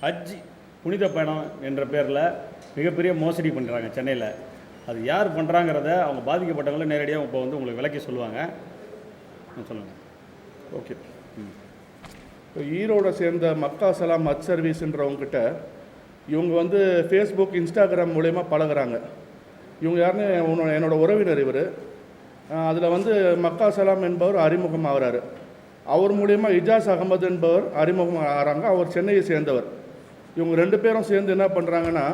ஹஜ் புனித பயணம் என்ற பேரில் மிகப்பெரிய மோசடி பண்ணுறாங்க சென்னையில். அது யார் பண்ணுறாங்கிறத அவங்க பாதிக்கப்பட்டவங்களும் நேரடியாக இப்போ வந்து உங்களுக்கு விளக்கி சொல்லுவாங்க. சொல்லுங்கள். ஓகே. இப்போ ஈரோடை சேர்ந்த மக்கா சலாம் ஹஜ் சர்வீஸ்ன்றவங்ககிட்ட இவங்க வந்து ஃபேஸ்புக், இன்ஸ்டாகிராம் மூலயமா பழகுறாங்க. இவங்க யாருன்னு என்னோடய உறவினர் இவர். அதில் வந்து மக்கா சலாம் என்பவர் அறிமுகம் ஆகிறாரு. அவர் மூலயமா இஜாஸ் அகமது என்பவர் அறிமுகம் ஆகிறாங்க. அவர் சென்னையை சேர்ந்தவர். இவங்க 2 பேரும் சேர்ந்து என்ன பண்ணுறாங்கன்னா,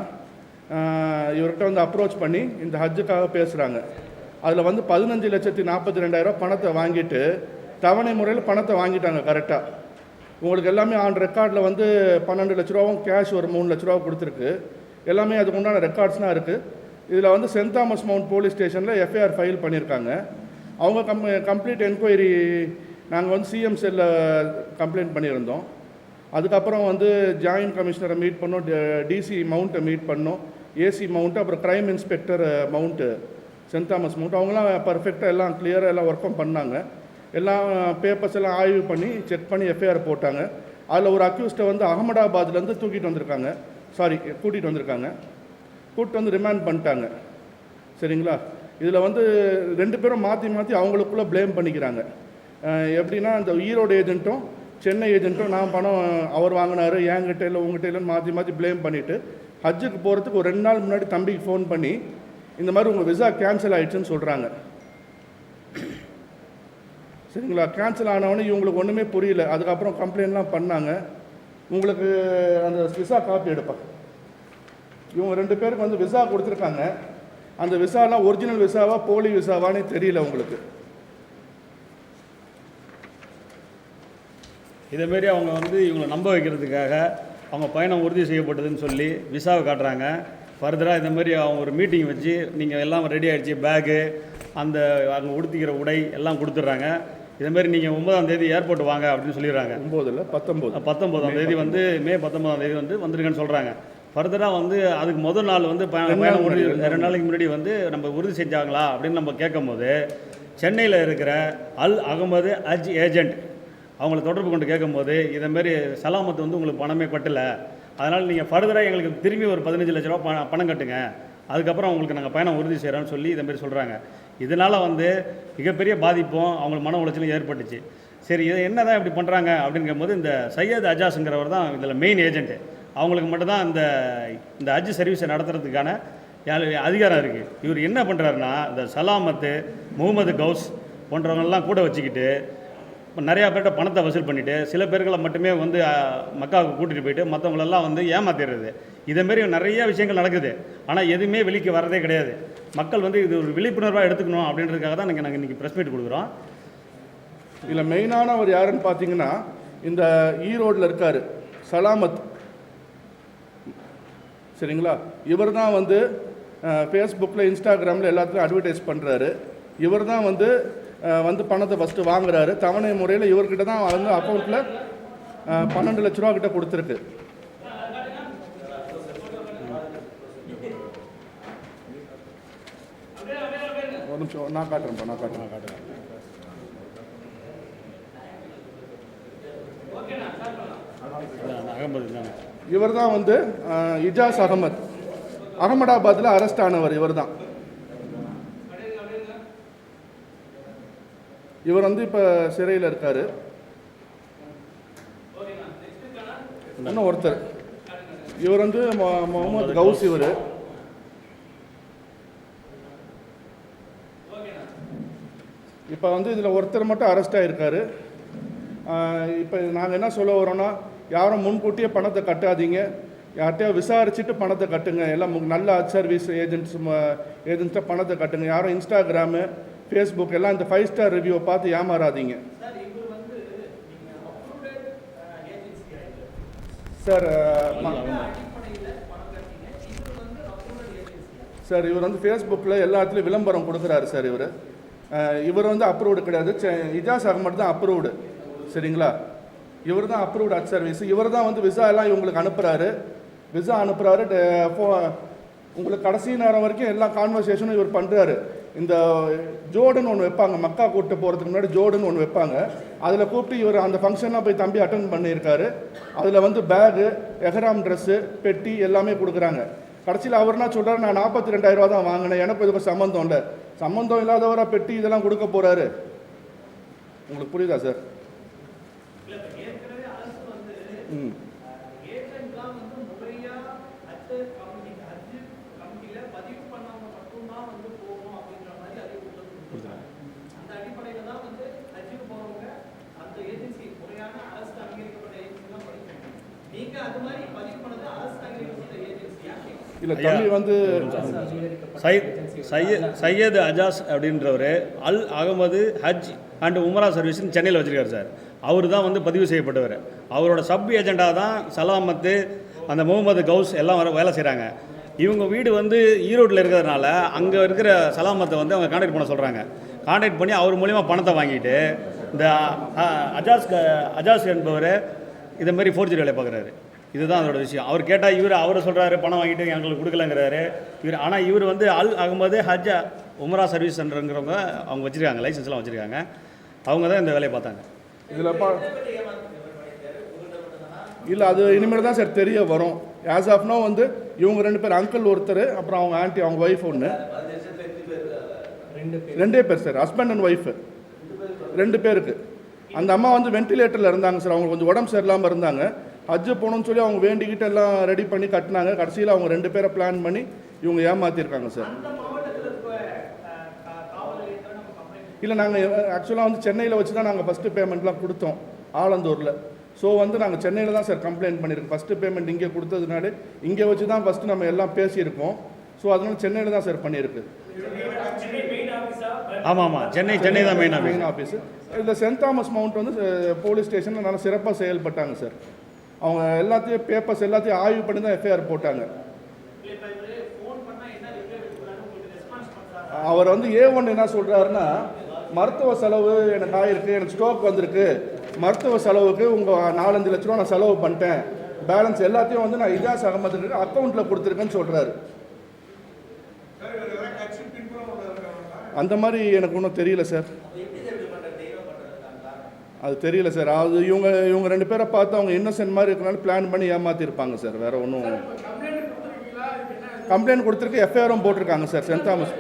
இவர்கிட்ட வந்து அப்ரோச் பண்ணி இந்த ஹஜ்ஜுக்காக பேசுகிறாங்க. அதில் வந்து 15,42,000 பணத்தை வாங்கிட்டு தவணை முறையில் பணத்தை வாங்கிட்டாங்க. கரெக்டாக உங்களுக்கு எல்லாமே ஆன் ரெக்கார்டில் வந்து 12 லட்ச ரூபாவும் கேஷ் ஒரு 3 லட்ச ரூபா கொடுத்துருக்கு. எல்லாமே அதுக்கு உண்டான ரெக்கார்ட்ஸ்லாம் இருக்குது. இதில் வந்து சென்ட் தாமஸ் மவுண்ட் போலீஸ் ஸ்டேஷனில் எஃப்ஐஆர் ஃபைல் பண்ணியிருக்காங்க. அவங்க கம்ப்ளீட் என்கொயரி நாங்கள் வந்து சிஎம் செல்லில் கம்ப்ளைண்ட் பண்ணியிருந்தோம். அதுக்கப்புறம் வந்து ஜாயின்ட் கமிஷனரை மீட் பண்ணோம், டிசி மவுண்ட்டை மீட் பண்ணோம், ஏசி மவுண்ட்டு, அப்புறம் crime inspector mount, St Thomas Mount. அவங்களாம் பர்ஃபெக்டாக எல்லாம் கிளியராக எல்லாம் ஒர்க்கும் பண்ணாங்க. எல்லாம் பேப்பர்ஸ் எல்லாம் ஆய்வு பண்ணி செக் பண்ணி எஃப்ஐஆர் போட்டாங்க. அதில் ஒரு அக்யூஸ்ட்டை வந்து அகமதாபாத்லேருந்து கூட்டிகிட்டு வந்திருக்காங்க. கூப்பிட்டு வந்து ரிமாண்ட் பண்ணிட்டாங்க. சரிங்களா? இதில் வந்து 2 பேரும் மாற்றி அவங்களுக்குள்ளே ப்ளேம் பண்ணிக்கிறாங்க. எப்படின்னா, இந்த ஈரோடு ஏஜென்ட்டும் சென்னை ஏஜென்ட்டும் நான் பணம் அவர் வாங்கினார், என்கிட்ட இல்லை உங்கள்கிட்ட இல்லைன்னு மாற்றி ப்ளேம் பண்ணிவிட்டு ஹஜ்ஜுக்கு போகிறதுக்கு ஒரு 2 நாள் முன்னாடி தம்பிக்கு ஃபோன் பண்ணி இந்த மாதிரி உங்கள் விசா கேன்சல் ஆகிடுச்சுன்னு சொல்கிறாங்க. சரிங்களா? கேன்சல் ஆனவொடனே இவங்களுக்கு ஒன்றுமே புரியல. அதுக்கப்புறம் கம்ப்ளைண்ட்லாம் பண்ணாங்க. உங்களுக்கு அந்த விசா காப்பி எடுப்பாங்க. இவங்க 2 பேருக்கு வந்து விசா கொடுத்துருக்காங்க. அந்த விசாலாம் ஒரிஜினல் விசாவா போலி விசாவானே தெரியல உங்களுக்கு. இதேமாரி அவங்க வந்து இவங்களை நம்ப வைக்கிறதுக்காக அவங்க பயணம் உறுதி செய்யப்பட்டதுன்னு சொல்லி விசாவை காட்டுறாங்க. ஃபர்தராக இந்தமாரி அவங்க ஒரு மீட்டிங் வச்சு நீங்கள் எல்லாம் ரெடி ஆகிடுச்சு, பேகு, அந்த அங்கே உடுத்திக்கிற உடை எல்லாம் கொடுத்துட்றாங்க. இதேமாரி நீங்கள் 9ஆம் தேதி ஏர்போர்ட் வாங்க அப்படின்னு சொல்லிடுறாங்க. 19ஆம் தேதி வந்து மே 19ஆம் தேதி வந்து வந்துருங்கன்னு சொல்கிறாங்க. ஃபர்தராக வந்து அதுக்கு முதல் நாள் வந்து பயணம் உறுதி 2 நாளைக்கு முன்னாடி வந்து நம்ம உறுதி செஞ்சாங்களா அப்படின்னு நம்ம கேட்கும் போது சென்னையில் இருக்கிற அல் அகமது ஹஜ் ஏஜெண்ட் அவங்கள தொடர்பு கொண்டு கேட்கும்போது இதேமாரி சலாமத்து வந்து உங்களுக்கு பணமே கட்டலை, அதனால் நீங்கள் ஃபர்தராக எங்களுக்கு திரும்பி ஒரு 15 லட்ச ரூபா பணம் கட்டுங்க, அதுக்கப்புறம் உங்களுக்கு நாங்கள் பயணம் உறுதி செய்கிறோன்னு சொல்லி இதேமாரி சொல்கிறாங்க. இதனால் வந்து மிகப்பெரிய பாதிப்பும் அவங்களுக்கு மன உளைச்சலும் ஏற்பட்டுச்சு. சரி, இதை என்ன தான் இப்படி பண்ணுறாங்க அப்படிங்கும்போது இந்த சையத் அஜாஸுங்கிறவர் தான் இதில் மெயின் ஏஜென்ட்டு. அவங்களுக்கு மட்டும்தான் இந்த ஹஜ் சர்வீஸை நடத்துறதுக்கான அதிகாரம் இருக்குது. இவர் என்ன பண்ணுறாருன்னா, இந்த சலாமத்து, முகமது கவுஸ் போன்றவங்கெல்லாம் கூட வச்சுக்கிட்டு நிறையா பேர்கிட்ட பணத்தை வசூல் பண்ணிவிட்டு சில பேர்களை மட்டுமே வந்து மக்காவுக்கு கூட்டிகிட்டு போயிட்டு மற்றவங்களெல்லாம் வந்து ஏமாத்திடுறது. இதேமாரி நிறைய விஷயங்கள் நடக்குது. ஆனால் எதுவுமே வெளிக்கு வரதே கிடையாது. மக்கள் வந்து இது ஒரு விழிப்புணர்வாக எடுத்துக்கணும் அப்படின்றதுக்காக தான் நாங்கள் இன்றைக்கி ப்ரெஸ் மீட் கொடுக்குறோம். இதில் மெயினானவர் யாருன்னு பார்த்தீங்கன்னா, இந்த ஈரோடில் இருக்கார் சலாமத். சரிங்களா? இவர் தான் வந்து ஃபேஸ்புக்கில், இன்ஸ்டாகிராமில் எல்லாத்துலையும் அட்வர்டைஸ் பண்ணுறாரு. இவர் தான் வந்து பணத்தை ஃபஸ்ட்டு வாங்குறாரு. தவணை முறையில் இவர்கிட்ட தான் வந்து அக்கௌண்ட்டில் 12 லட்ச ரூபா கிட்ட கொடுத்துருக்கு. ஒரு நிமிஷம் நான் காட்டுறேன். இவர் தான் வந்து இஜாஸ் அகமது, அகமதாபாத்தில் அரெஸ்ட் ஆனவர். இவர் தான். இவர் வந்து இப்போ சிறையில் இருக்கார். இன்னும் ஒருத்தர் இவர் வந்து முகமது கவுஸ். இவர் இப்போ வந்து இதில் ஒருத்தர் மட்டும் அரெஸ்ட் ஆகிருக்காரு. இப்போ நாங்கள் என்ன சொல்ல வரோன்னா, யாரும் முன்கூட்டியே பணத்தை கட்டாதீங்க, யார்கிட்டயோ விசாரிச்சுட்டு பணத்தை கட்டுங்க. எல்லாம் நல்ல சர்வீஸ் ஏஜென்ட்ஸ்ட்டாக பணத்தை கட்டுங்க. யாரும் இன்ஸ்டாகிராமு, ஃபேஸ்புக் எல்லாம் இந்த 5 ஸ்டார் ரிவ்யூவை பார்த்து ஏமாறாதீங்க. சார் இவர் வந்து ஃபேஸ்புக்கில் எல்லாத்துலேயும் விளம்பரம் கொடுக்குறாரு சார். இவர் வந்து அப்ரூவ்டு கிடையாது. இஜாஸ் அகமது தான் அப்ரூவ்டு. சரிங்களா? இவர் தான் அப்ரூவ்டு ஹஜ் சர்வீஸ். இவர் தான் வந்து விசா எல்லாம் இவங்களுக்கு அனுப்புகிறாரு. உங்களுக்கு கடைசி நேரம் வரைக்கும் எல்லா கான்வர்சேஷனும் இவர் பண்ணுறாரு. இந்த ஜோடுன்னு ஒன்று வைப்பாங்க, மக்கா கூட்டு போகிறதுக்கு முன்னாடி ஜோடுன்னு ஒன்று வைப்பாங்க. அதில் கூப்பிட்டு இவர் அந்த ஃபங்க்ஷன்லாம் போய் தம்பி அட்டன் பண்ணியிருக்காரு. அதில் வந்து பேகு, எஹ்ராம் ட்ரெஸ்ஸு, பெட்டி எல்லாமே கொடுக்குறாங்க. கடைசியில் அவர்னா சொல்கிறார், நான் 42,000 ரூபா தான் வாங்கினேன், எனக்கு இதுக்கு சம்மந்தம் இல்லை. சம்மந்தம் இல்லாதவராக பெட்டி இதெல்லாம் கொடுக்க போகிறாரு. உங்களுக்கு புரியுதா சார்? ம் இல்லை தம்பி வந்து சையத் அஜாஸ் அப்படின்றவர் அல் அகமது ஹஜ் அண்ட் உம்ரா சர்வீஸ்னு சென்னையில் வச்சுருக்காரு சார். அவர் தான் வந்து பதிவு செய்யப்பட்டவர். அவரோட சப் ஏஜெண்டாக தான் சலாமத்து, அந்த முகமது கவுஸ் எல்லாம் வேலை செய்கிறாங்க. இவங்க வீடு வந்து ஈரோட்டில் இருக்கிறதுனால அங்கே இருக்கிற சலாமத்தை வந்து அவங்க கான்டாக்ட் பண்ண சொல்கிறாங்க. கான்டாக்ட் பண்ணி அவர் மூலிமா பணத்தை வாங்கிட்டு இந்த அஜாஸ் என்பவர் இதை மாதிரி ஃபோர்ஜரி வேலை பார்க்குறாரு. இதுதான் அதோட விஷயம். அவர் கேட்டால் அவரை சொல்கிறாரு பணம் வாங்கிட்டு எங்களுக்கு கொடுக்கலங்கிறாரு இவர். ஆனால் இவர் வந்து அல் அகமது ஹஜ் உம்ரா சர்வீஸ் சென்டருங்கிறவங்க அவங்க வச்சுருக்காங்க, லைசன்ஸ்லாம் வச்சுருக்காங்க. அவங்க தான் இந்த வேலையை பார்த்தாங்க. இதில் இல்லை அது இனிமேல் தான் சார் தெரிய வரும். ஆஸ் ஆஃப் நோ வந்து இவங்க 2 பேர், அங்கிள் ஒருத்தர், அப்புறம் அவங்க ஆண்டி, அவங்க ஒய்ஃப் ஒன்று, 2 பேர் சார், ஹஸ்பண்ட் அண்ட் ஒய்ஃபு 2 பேருக்கு. அந்த அம்மா வந்து வென்டிலேட்டரில் இருந்தாங்க சார். அவங்க கொஞ்சம் உடம்பு சரியில்லாமல் இருந்தாங்க. ஹஜ்ஜு போகணும்னு சொல்லி அவங்க வேண்டிக்கிட்டு எல்லாம் ரெடி பண்ணி கட்டினாங்க. கடைசியில் அவங்க 2 பேரை பிளான் பண்ணி இவங்க ஏமாற்றிருக்காங்க சார். இல்லை நாங்கள் ஆக்சுவலாக வந்து சென்னையில் வச்சு தான் நாங்கள் ஃபஸ்ட்டு பேமெண்ட்லாம் கொடுத்தோம், ஆலந்தூரில். ஸோ வந்து நாங்கள் சென்னையில் தான் சார் கம்ப்ளைண்ட் பண்ணியிருக்கோம். ஃபஸ்ட்டு பேமெண்ட் இங்கே கொடுத்ததுனால இங்கே வச்சு தான் ஃபஸ்ட்டு நம்ம எல்லாம் பேசியிருக்கோம். ஸோ அதனால் சென்னையில் தான் சார் பண்ணியிருக்கு. ஆமாம், சென்னை தான் மெயின் ஆஃபீஸு. இந்த சென்ட் தாமஸ் மவுண்ட் வந்து போலீஸ் ஸ்டேஷனில் நல்லா சிறப்பாக செயல்பட்டாங்க சார். அவங்க எல்லாத்தையும் பேப்பர்ஸ் எல்லாத்தையும் ஆய்வு பண்ணி தான் எஃப்ஐஆர் போட்டாங்க. அவர் வந்து A1 என்ன சொல்கிறாருன்னா, மருத்துவ செலவு எனக்கு ஆகிருக்கு, எனக்கு ஸ்ட்ரோக் வந்திருக்கு, மருத்துவ செலவுக்கு உங்கள் 4-5 லட்ச ரூபா நான் செலவு பண்ணிட்டேன், பேலன்ஸ் எல்லாத்தையும் வந்து நான் இஜாஸ் அகமதுக்கு அக்கௌண்ட்டில் கொடுத்துருக்கேன்னு சொல்கிறாரு. அந்த மாதிரி எனக்கு ஒன்றும் தெரியல சார். அது தெரியல சார். அது இவங்க 2 பேரை பார்த்து அவங்க இன்னசென்ட் மாதிரி இருக்கனால பிளான் பண்ணி ஏமாற்றிருப்பாங்க சார். வேறு ஒன்றும். கம்ப்ளைண்ட் கொடுத்துருக்கு, எஃப்ஐஆரும் போட்டிருக்காங்க சார். சென்ட் தாமஸ்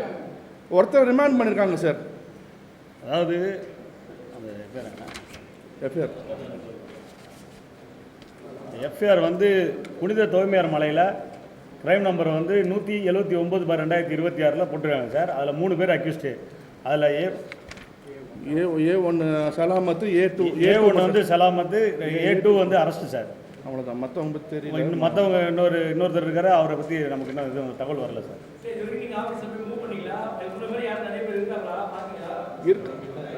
ஒருத்தர் ரிமாண்ட் பண்ணியிருக்காங்க சார். அதாவது எஃப்ஐஆர் வந்து புனித தூய்மையார் மலையில் கிரைம் நம்பர் வந்து 179/2026 போட்டிருக்காங்க சார். அதில் 3 பேர் அக்யூஸ்டு. அதில் A1 சலாமத்து, A1 வந்து சலாமத்து, A2 வந்து அரெஸ்ட்டு சார். அவ்வளோதான். மற்றவங்க தெரியல. மற்றவங்க இன்னொருத்தர் இருக்காரு, அவரை பற்றி நமக்கு இன்னும் எதுவும் தகவல் வரல சார்.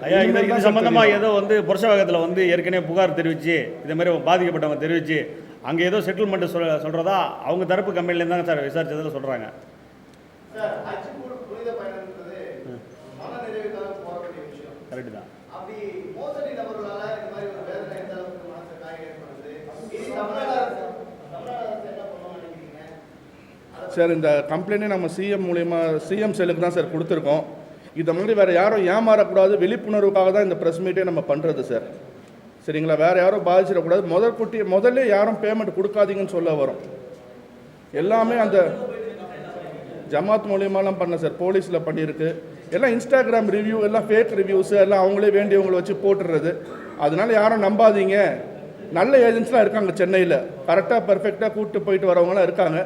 ஐயா, இது சம்பந்தமாக ஏதோ வந்து புருஷவாகத்தில் வந்து ஏற்கனவே புகார் தெரிவித்து இது மாதிரி பாதிக்கப்பட்டவங்க தெரிவித்து அங்கே ஏதோ செட்டில்மெண்ட்டு சொல்கிறதா அவங்க தரப்பு கம்பெனிலேருந்து தாங்க சார் விசாரிச்சதில் சொல்கிறாங்க. கரெக்டு தான். சார் இந்த கம்ப்ளைண்ட்டே நம்ம சிஎம் மூலயமா சிஎம் செல்லுக்கு தான் சார் கொடுத்துருக்கோம். இதை மாதிரி வேறு யாரும் ஏமாறக்கூடாது, விழிப்புணர்வுக்காக தான் இந்த ப்ரெஸ் மீட்டே நம்ம பண்ணுறது சார். சரிங்களா? வேறு யாரும் பாதிச்சிடக்கூடாது. முதல்ல யாரும் பேமெண்ட் கொடுக்காதீங்கன்னு சொல்ல வரும். எல்லாமே அந்த ஜமாத் மூலியமாலாம் பண்ண சார், போலீஸில் பண்ணியிருக்கு. எல்லாம் இன்ஸ்டாகிராம் ரிவ்யூ, எல்லாம் ஃபேக் ரிவ்யூஸு, எல்லாம் அவங்களே வேண்டியவங்களை வச்சு போட்டுடுறது. அதனால யாரும் நம்பாதீங்க. நல்ல ஏஜென்ட்ஸ்லாம் இருக்காங்க சென்னையில், கரெக்டாக பர்ஃபெக்டாக கூப்பிட்டு போயிட்டு வரவங்களாம் இருக்காங்க.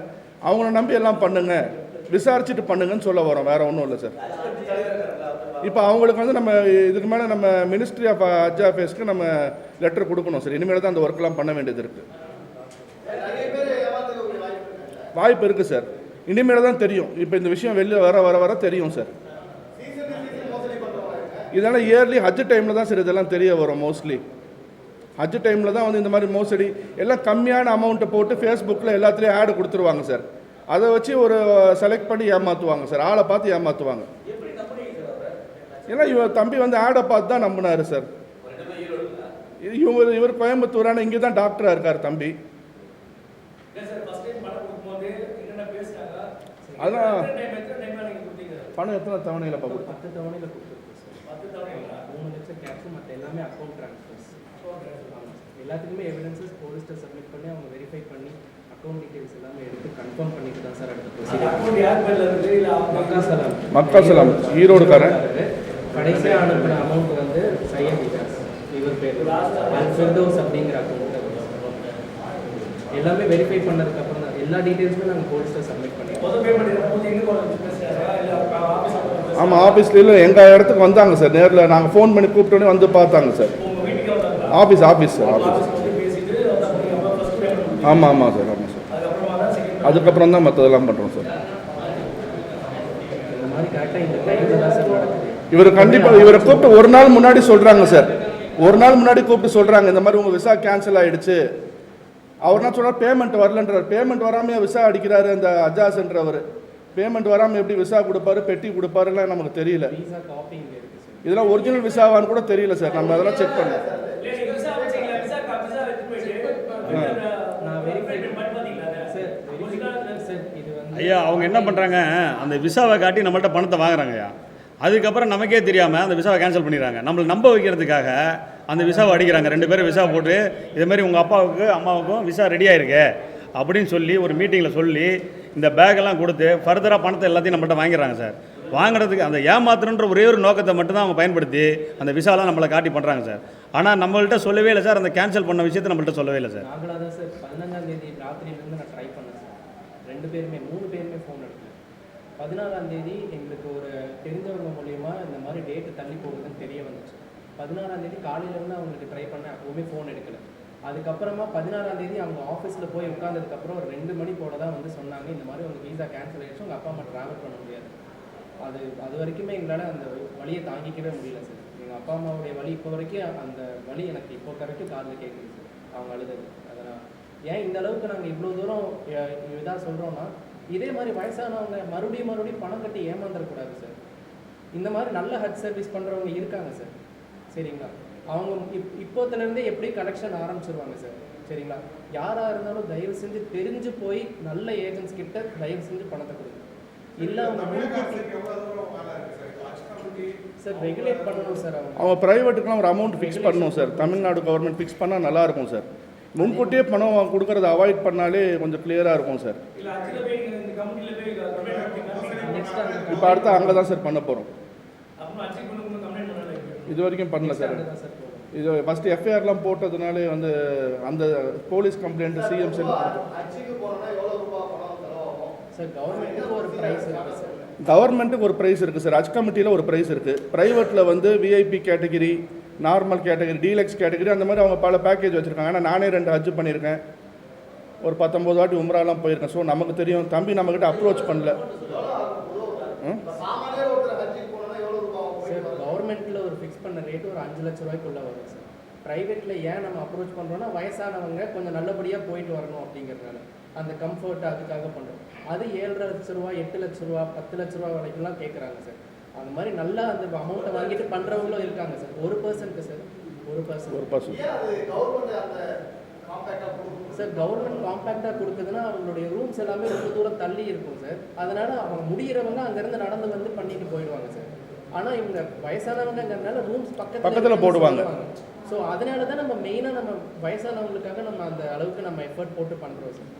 அவங்கள நம்பி எல்லாம் பண்ணுங்கள், விசாரிச்சுட்டு பண்ணுங்கன்னு சொல்ல வரோம். வேறு ஒன்றும் இல்லை சார். இப்போ அவங்களுக்கு வந்து நம்ம இதுக்கு மேலே நம்ம மினிஸ்ட்ரி ஆஃப் ஹஜ் அஃபேர்ஸ்க்கு நம்ம லெட்டர் கொடுக்கணும் சார். இனிமேல் தான் அந்த ஒர்க்கெலாம் பண்ண வேண்டியது இருக்குது. வாய்ப்பு இருக்குது சார். இனிமேல் தான் தெரியும். இப்போ இந்த விஷயம் வெளியில் வர தெரியும் சார். இதனால் இயர்லி ஹஜ் டைமில் தான் சார் இதெல்லாம் தெரிய வரும். மோஸ்ட்லி ஹஜ் டைமில் தான் வந்து இந்த மாதிரி மோசடி எல்லாம் கம்மியான அமௌண்ட்டை போட்டு ஃபேஸ்புக்கில் எல்லாத்துலேயும் ஆடு கொடுத்துருவாங்க சார். அதை வச்சு ஒரு செலக்ட் பண்ணி ஏமாற்றுவாங்க சார். ஆளை பார்த்து ஏமாற்றுவாங்க. ஏன்னா தம்பி வந்து ஆடை பார்த்து தான் நம்பினார் சார். இவர் கோயம்புத்தூரான இங்கே தான் டாக்டராக இருக்கார் தம்பி. அதான் பணம் எத்தனை தவணையில் பார்க்க? 10 தவணையில் கொடுத்துருக்கு சார். 10 தவணையில் 3 லட்சம் கேஷும் மற்ற எல்லாமே அக்கௌண்ட் ட்ரான்ஸ்ஃபர்ஸ். ஆமாம், எல்லாத்துக்குமே எவிடன்சஸ் போலீஸ்ட்டை சப்மிட் பண்ணி அவங்க வெரிஃபை பண்ணி அக்கௌண்ட் டீட்டெயில்ஸ் எல்லாமே எடுத்து கன்ஃபார்ம் பண்ணிட்டு தான் சார் அடுத்த ப்ரொசீஜர். மக்காசலாம் ஈரோடுக்காரன். கடைசியாக அனுப்பின அமௌண்ட் வந்து சையத் இஜாஸ், இவர் பேர் அல்ஃபிர்தோஸ் அப்படிங்கிற அக்கௌண்ட். எல்லாமே வெரிஃபை பண்ணதுக்கப்புறம் தான் எல்லா டீட்டெயில்ஸுமே நாங்கள் போலீஸ்ட்டை சப்மிட் பண்ணிடுவோம். ஆமாம், ஆஃபீஸில் இல்லை, எங்கள் இடத்துக்கு வந்தாங்க சார். நேரில் நாங்கள் ஃபோன் பண்ணி கூப்பிட்டோன்னே வந்து பார்த்தாங்க சார். Office sir, office. ஆமாம் சார், ஆமாம் சார். அதுக்கப்புறம் தான் மற்றதெல்லாம் பண்ணுறோம் சார். இந்த மாதிரி கரெக்டாக இந்த டைமில் தான் சார் நடக்குது. இவர் கண்டிப்பாக இவரை கூப்பிட்டு ஒரு நாள் முன்னாடி சொல்கிறாங்க சார். ஒரு நாள் முன்னாடி கூப்பிட்டு சொல்கிறாங்க, இந்த மாதிரி உங்கள் விசா கேன்சல் ஆகிடுச்சு. அவர் என்ன சொல்கிறார், பேமெண்ட் வரலன்றார். பேமெண்ட் வராமல் விசா அடிக்கிறாரு அந்த அஜாஸ்ன்றவர். பேமெண்ட் வராமல் எப்படி விசா கொடுப்பாரு, பெட்டி கொடுப்பாருலாம் நமக்கு தெரியல. விசா காப்பி இங்கே இருக்குது சார். இதெல்லாம் ஒரிஜினல் விசாவான்னு கூட தெரியல சார். நம்ம அதெல்லாம் செக் பண்ணோம். நான் வெரிஃபை சார் சார் இது வந்து ஐயா அவங்க என்ன பண்ணுறாங்க, அந்த விசாவை காட்டி நம்மள்ட்ட பணத்தை வாங்குறாங்க ஐயா. அதுக்கப்புறம் நமக்கே தெரியாமல் அந்த விசாவை கேன்சல் பண்ணிடுறாங்க. நம்மளை நம்ப வைக்கிறதுக்காக அந்த விசாவை அடிக்கிறாங்க. 2 பேரும் விசா போட்டு இதேமாதிரி உங்கள் அப்பாவுக்கு அம்மாவுக்கும் விசா ரெடி ஆயிருக்கு அப்படின்னு சொல்லி ஒரு மீட்டிங்கில் சொல்லி இந்த பேக்கெல்லாம் கொடுத்து ஃபர்தராக பணத்தை எல்லாத்தையும் நம்மள்ட்ட வாங்கிடுறாங்க சார். வாங்குறதுக்கு அந்த ஏமாத்துறன்ற ஒரே ஒரு நோக்கத்தை மட்டும்தான் அவங்க பயன்படுத்தி அந்த விசாலாம் நம்மளை காட்டி பண்ணுறாங்க சார். ஆனால் நம்மள்ட்ட சொல்லவே இல்லை சார், அந்த கேன்சல் பண்ண விஷயத்தை நம்மள்ட்ட சொல்லவே இல்லை சார். நாங்களாக தான் சார் 15ஆம் தேதி ராத்திரியிலேருந்து நான் ட்ரை பண்ணேன் சார். 3 பேருமே ஃபோன் எடுக்கல. 16ஆம் தேதி எங்களுக்கு ஒரு தெரிஞ்சவங்க மூலியமா இந்த மாதிரி டேட்டு தள்ளி போகுதுன்னு தெரிய வந்துச்சு. 16ஆம் தேதி காலையிலேருந்து அவங்களுக்கு ட்ரை பண்ணேன், அப்போவுமே ஃபோன் எடுக்கலை. அதுக்கப்புறமா 16ஆம் தேதி அவங்க ஆஃபீஸில் போய் உட்காந்ததுக்கப்புறம் ஒரு 2 மணி போல தான் வந்து சொன்னாங்க, இந்த மாதிரி உங்கள் வீசா கேன்சல் ஆகிடுச்சு, உங்கள் அப்பா அம்மா ட்ராவல் பண்ண முடியாது. அது வரைக்குமே எங்களால் அந்த வழியை தாங்கிக்கவே முடியல சார். எங்கள் அப்பா அம்மாவுடைய வழி இப்போ வரைக்கும் அந்த வழி எனக்கு இப்போ வரைக்கும் காதில் கேட்குது சார், அவங்க அழுதது. அதனால் ஏன் இந்த அளவுக்கு நாங்கள் இவ்வளோ தூரம் இதாக சொல்கிறோன்னா, இதே மாதிரி வயசானவங்க மறுபடியும் பணம் கட்டி ஏமாந்துடக்கூடாது சார். இந்த மாதிரி நல்ல ஹெட் சர்வீஸ் பண்ணுறவங்க இருக்காங்க சார், சரிங்களா? அவங்க இப்போத்துலேருந்தே எப்படி கலெக்ஷன் ஆரம்பிச்சிருவாங்க சார், சரிங்களா? யாராக இருந்தாலும் தயவு செஞ்சு தெரிஞ்சு போய் நல்ல ஏஜென்ட்ஸ் கிட்ட தயவு செஞ்சு பணத்தை கொடுங்க. இல்லை அவங்க சார் ரெகுலேட் பண்ணணும் சார். அவங்க ப்ரைவேட்டுக்கெலாம் ஒரு அமௌண்ட் ஃபிக்ஸ் பண்ணணும் சார். தமிழ்நாடு கவர்மெண்ட் ஃபிக்ஸ் பண்ணால் நல்லாயிருக்கும் சார். முன்கூட்டியே பணம் கொடுக்கறத அவாய்ட் பண்ணாலே கொஞ்சம் கிளியராக இருக்கும் சார். இப்போ அடுத்து அங்கே தான் சார் பண்ண போகிறோம். இது வரைக்கும் பண்ணல சார். இது ஃபஸ்ட்டு எஃப்ஐஆர்லாம் போட்டதுனாலே வந்து அந்த போலீஸ் கம்ப்ளைண்ட் சிஎம் செல் சார். கவர்மெண்ட்டுக்கு ஒரு ப்ரைஸ் இருக்குது சார். கவர்மெண்ட்டுக்கு ஒரு ப்ரைஸ் இருக்குது சார். ஹஜ் கமிட்டியில் ஒரு ப்ரைஸ் இருக்குது. ப்ரைவேட்டில் வந்து VIP category, normal category, deluxe category, அந்த மாதிரி அவங்க பல பேக்கேஜ் வச்சுருக்காங்க. ஆனால் நானே 2 ஹஜ் பண்ணியிருக்கேன், ஒரு 19 வாட்டி உம்ராலாம் போயிருக்கேன். ஸோ நமக்கு தெரியும். தம்பி நம்மக்கிட்ட அப்ரோச் பண்ணல. சார் கவர்மெண்ட்டில் ஒரு ஃபிக்ஸ் பண்ண ரேட்டு ஒரு 5 லட்ச ரூபாய்க்குள்ளே வரும் சார். ப்ரைவேட்டில் ஏன் நம்ம அப்ரோச் பண்ணுறோன்னா, வயசானவங்க கொஞ்சம் நல்லபடியாக போயிட்டு வரணும் அப்படிங்கிறதுனால அந்த கம்ஃபர்ட் அதுக்காக பண்ணுறோம். அது 7.5 லட்ச ரூபா, 8 லட்ச ரூபா, 10 லட்ச ரூபா வரைக்கும்லாம் கேட்குறாங்க சார். அந்த மாதிரி நல்லா அந்த அமௌண்ட்டை வாங்கிட்டு பண்ணுறவங்களும் இருக்காங்க சார். ஒரு பர்சன்ட்டு சார், ஒரு பர்சன்ட் சார். கவர்மெண்ட் காம்பேக்டாக கொடுக்குதுன்னா அவங்களுடைய ரூம்ஸ் எல்லாமே ரொம்ப தூரம் தள்ளி இருக்கும் சார். அதனால் அவங்க முடிகிறவங்க அங்கேருந்து நடந்து வந்து பண்ணிட்டு போயிடுவாங்க சார். ஆனால் இவங்க வயசானவங்கிறதுனால ரூம்ஸ் பக்கத்தில் போடுவாங்க. ஸோ அதனால தான் நம்ம மெயினாக நம்ம வயசானவங்களுக்காக நம்ம அந்த அளவுக்கு நம்ம எஃபர்ட் போட்டு பண்ணுறோம் சார்.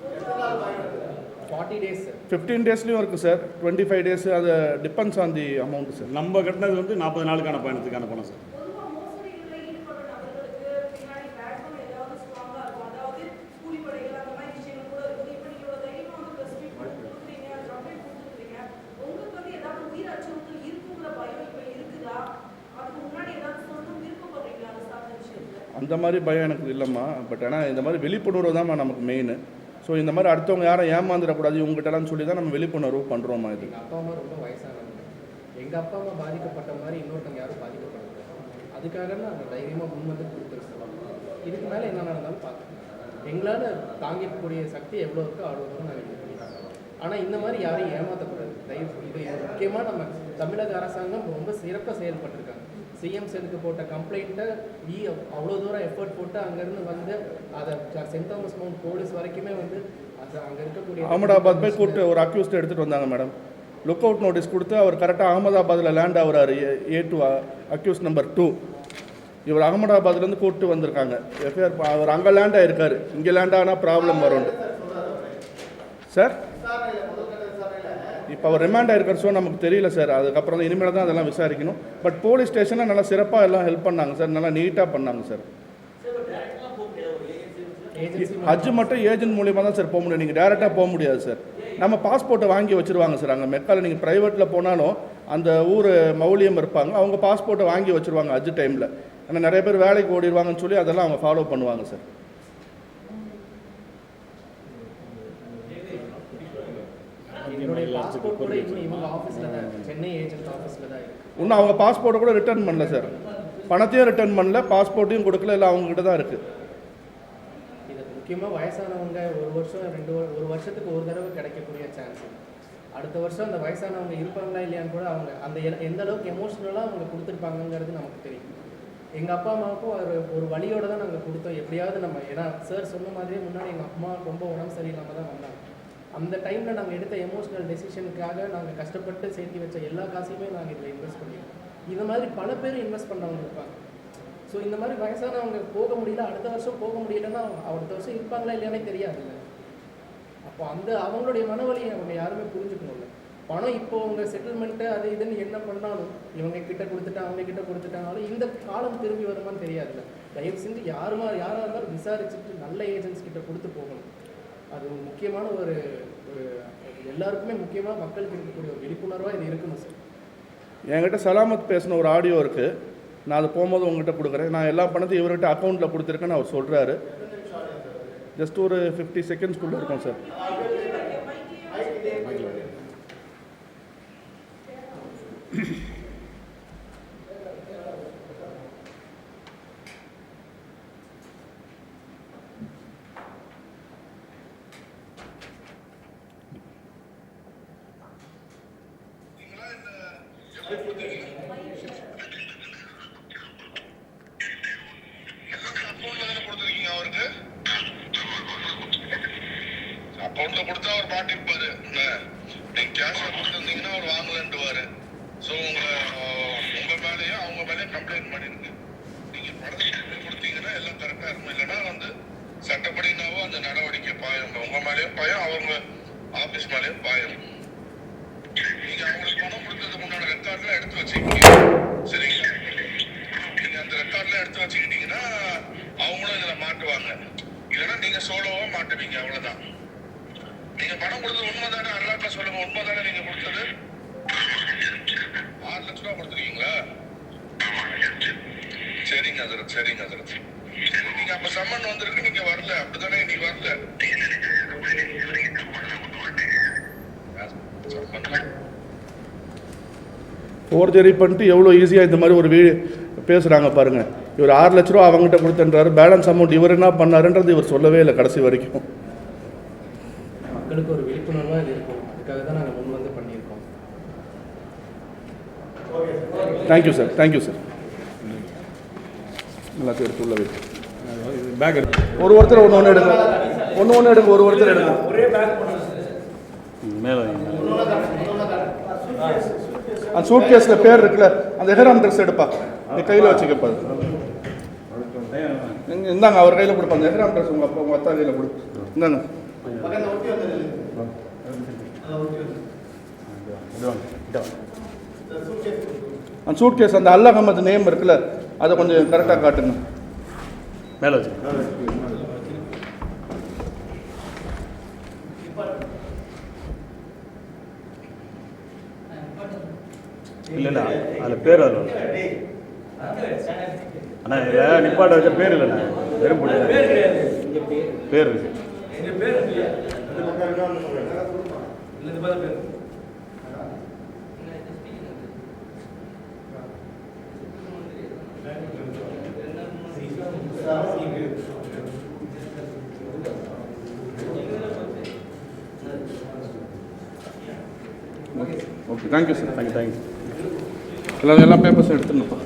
40 days sir. 15 daysலையும் இருக்குது சார். 25 days. அது depends on the amount sir. நம்ம கட்டினது வந்து 40 நாளுக்கான பயணத்துக்கான பணம் சார். அந்த மாதிரி பயம் எனக்கு இல்லைம்மா. பட் ஆனால் இந்த மாதிரி விழிப்புணர்வு தான் நமக்கு மெயின். ஸோ இந்த மாதிரி அடுத்தவங்க யாரும் ஏமாந்துடக்கூடாது இவங்ககிட்டலாம் சொல்லி தான் நம்ம விழிப்புணர்வு பண்ணுறோமா. இது எங்கள் அப்பா அம்மா ரொம்ப வயசானவங்க. எங்கள் அப்பா அம்மா பாதிக்கப்பட்ட மாதிரி இன்னொருத்தவங்க யாரும் பாதிக்கப்படுறது. அதுக்காக நாங்கள் தைரியமாக முன் வந்து கொடுத்துருக்கோம். இதுக்கு மேலே என்ன நடந்தாலும் பார்த்துக்கோங்க. எங்களால் தாங்கிக்கக்கூடிய சக்தி எவ்வளோ இருக்கோ அவ்வளோ தூரம் நாங்கள் இது பண்ணிடுறோம். ஆனால் இந்த மாதிரி யாரையும் ஏமாற்றக்கூடாது தயவு. இது முக்கியமாக நம்ம தமிழக அரசாங்கம் ரொம்ப சிறப்பாக செயல்பட்டுருக்காங்க. சிஎம் செல்லுக்கு போட்ட கம்ப்ளைண்ட்டை அவ்வளோ தூரம் எஃபர்ட் போட்டு அங்கேருந்து வந்து அதை சென்ட் தாமஸ் மவுண்ட் போலீஸ் வரைக்குமே வந்து அது அங்கே இருக்கக்கூடிய அகமதாபாத் போய் கூப்பிட்டு ஒரு அக்யூஸ்ட் எடுத்துகிட்டு வந்தாங்க மேடம். லுக் அவுட் நோட்டீஸ் கொடுத்து அவர் கரெக்டாக அகமதாபாத்தில் லேண்ட் ஆகுறாரு. A2 accuse number 2. இவர் அகமதாபாத்லேருந்து கூப்பிட்டு வந்திருக்காங்க. எஃப்ஐஆர் அவர் அங்கே லேண்ட் ஆகிருக்காரு. இங்கே லேண்ட் ஆனால் ப்ராப்ளம் வரும் சார். இப்போ அவர் ரிமாண்ட் ஆகிருக்கார். ஸோ நமக்கு தெரியல சார். அதுக்கப்புறம் தான் இனிமேல் தான் அதெல்லாம் விசாரிக்கணும். பட் போலீஸ் ஸ்டேஷனில் நல்லா சிறப்பாக எல்லாம் ஹெல்ப் பண்ணாங்க சார். நல்லா நீட்டாக பண்ணாங்க சார். ஹஜ் மட்டும் ஏஜென்ட் மூலியமாக தான் சார் போக முடியும். நீங்கள் டேரெக்டாக போக முடியாது சார். நம்ம பாஸ்போர்ட்டை வாங்கி வச்சுருவாங்க சார். அங்கே மெக்காவில் நீங்கள் ப்ரைவேட்டில் போனாலும் அந்த ஊர் மௌலியம் இருப்பாங்க, அவங்க பாஸ்போர்ட்டை வாங்கி வச்சுருவாங்க ஹஜ் டைமில். ஏன்னா நிறைய பேர் வேலைக்கு ஓடிடுவாங்கன்னு சொல்லி அதெல்லாம் அவங்க ஃபாலோ பண்ணுவாங்க சார். இன்னும் அவங்க பாஸ்போர்ட்டை கூட ரிட்டர்ன் பண்ணல சார். பணத்தையும் ரிட்டர்ன் பண்ணல, பாஸ்போர்ட்டையும் கொடுக்கல. இல்லை அவங்ககிட்ட தான் இருக்குது. முக்கியமாக வயசானவங்க ஒரு வருஷத்துக்கு ஒரு தடவை கிடைக்கக்கூடிய சான்ஸ். அடுத்த வருஷம் அந்த வயசானவங்க இருப்பாங்களா இல்லையான்னு கூட அவங்க அந்த எந்த அளவுக்கு எமோஷ்னலாக அவங்க கொடுத்துருப்பாங்கங்கிறது நமக்கு தெரியும். எங்கள் அப்பா அம்மாவுக்கும் ஒரு வழியோடு தான் நாங்கள் கொடுத்தோம். எப்படியாவது நம்ம, ஏன்னா சார் சொன்ன மாதிரியே முன்னாடி எங்கள் அம்மா ரொம்ப உடம்பு சரியில்லாமல் தான் வந்தாங்க. அந்த டைமில் நாங்கள் எடுத்த எமோஷ்னல் டெசிஷனுக்காக நாங்கள் கஷ்டப்பட்டு சேர்த்து வச்ச எல்லா காசையுமே நாங்கள் இதில் இன்வெஸ்ட் பண்ணியிருக்கோம். இது மாதிரி பல பேர் இன்வெஸ்ட் பண்ணவங்க இருப்பாங்க. ஸோ இந்த மாதிரி வயசானவங்க போக முடியல, அடுத்த வருஷம் போக முடியலன்னா அடுத்த வருஷம் இருப்பாங்களா இல்லையானே தெரியாதுல்ல. அப்போ அவங்களுடைய மனவழியை அவங்க யாருமே புரிஞ்சுக்கணும்ல. பணம் இப்போ அவங்க செட்டில்மெண்ட்டு அது இதுன்னு என்ன பண்ணாலும், இவங்க கிட்ட கொடுத்துட்டாங்க அவங்க கிட்ட கொடுத்துட்டாங்கனாலும் இந்த காலம் திரும்பி வருமானு தெரியாதுல்ல. தயவு செஞ்சு யாராக இருந்தாலும் விசாரிச்சுட்டு நல்ல ஏஜென்ட்ஸ் கிட்ட கொடுத்து போகணும். அது ஒரு முக்கியமான ஒரு எல்லாருக்குமே முக்கியமாக மக்களுக்கு இருக்கக்கூடிய ஒரு விழிப்புணர்வாக இது இருக்கணும் சார். என்கிட்ட சலாமத் பேசின ஒரு ஆடியோ இருக்குது. நான் அது போகும்போது உங்கள்கிட்ட கொடுக்குறேன். நான் எல்லா பணத்தையும் இவர்கிட்ட அக்கௌண்ட்டில் கொடுத்துருக்கேன்னு அவர் சொல்கிறாரு. ஜஸ்ட் ஒரு 50 செகண்ட்ஸ்குள்ளே இருக்கும் சார். அக்கௌண்ட்ல கொடுத்தா அவர் மாட்டிருப்பாரு. நீங்க கேஷ் கொடுத்துருந்தீங்கன்னா அவர் வாங்கலன்ட்டுவாரு. ஸோ உங்க மேலேயும் அவங்க மேலேயும் கம்ப்ளைண்ட் பண்ணிருக்கு. நீங்க பணத்தை கொடுத்தீங்கன்னா எல்லாம் கரெக்டா இருக்கும். இல்லைன்னா சட்டப்படினாவோ அந்த நடவடிக்கை பாயம். உங்க மேலேயும் பாயம், அவங்க ஆபீஸ் மேலேயும் பாயம். நீங்க அவங்களுக்கு பணம் கொடுத்ததுக்கு முன்னாடி ரெக்கார்ட்லாம் எடுத்து வச்சுக்கிட்டீங்க, சரிங்களா? நீங்க அந்த ரெக்கார்ட்லாம் எடுத்து வச்சுக்கிட்டீங்கன்னா அவங்களும் இதுல மாட்டுவாங்க. இல்லைன்னா நீங்க சோலோவா மாட்டுவீங்க. அவ்வளவுதான். நீங்க பணம் கொடுத்தது உண்மைதானே? அல்லாட்ட சொல்லுங்க, உண்மைதானே நீங்க கொடுத்தது? 6 லட்சம் ரூபா கொடுத்துருக்கீங்களா? சரிங்க ஹசரத், சரிங்க ஹசரத். நீங்க அப்ப சம்மன் வந்திருக்கு, நீங்க வரல, அப்படித்தானே? நீ வரல. ஃபோர்ஜரி பண்ணிட்டு எவ்வளோ ஈஸியாக இந்த மாதிரி ஒரு பேசுகிறாங்க பாருங்கள். இவர் 6 லட்ச ரூபா அவங்ககிட்ட கொடுத்துன்றாரு. பேலன்ஸ் அமௌண்ட் இவர் என்ன பண்ணாருன்றது இவர் சொல்லவே இல்லை கடைசி வரைக்கும். மக்களுக்கு ஒரு விழிப்புணர்வாக இது இருக்கும். அதுக்காக தான் நாங்கள் முன் வந்து பண்ணியிருக்கோம். Thank you sir, thank you sir. எல்லாத்தையும் எடுத்து உள்ள வைக்கும். பேக் ஒருத்தர் ஒன்று எடுங்க, ஒன்று எடுங்க, ஒருத்தர் எடுங்க. ஒரே பேக் மேலே அந்த சூட் கேஸில் பேர் இருக்குல்ல, அந்த எஹராம் ட்ரெஸ் எடுப்பா, நீ கையில் வச்சுக்கப்பாது. இந்தாங்க, அவர் கையில் கொடுப்பா. அந்த எஹராம் ட்ரெஸ் உங்கள் அப்பா உங்கள் அத்தா கையில் கொடு. இந்தாங்க. அந்த சூட் கேஸ் அந்த அல்லா அகமது நேம் இருக்குல்ல, அதை கொஞ்சம் கரெக்டாக காட்டுங்க. மேலே வச்சு இல்லைண்ணா, அதில் பேர் அதில் அண்ணா இதில் நிப்பாட்ட வச்ச பேர் இல்லைண்ணா, வெறும் போட்டு பேர் இருக்கு. Okay, thank you sir. தேங்க்யூ. எல்லா பேப்பர்ஸும் எடுத்துருங்கப்பா.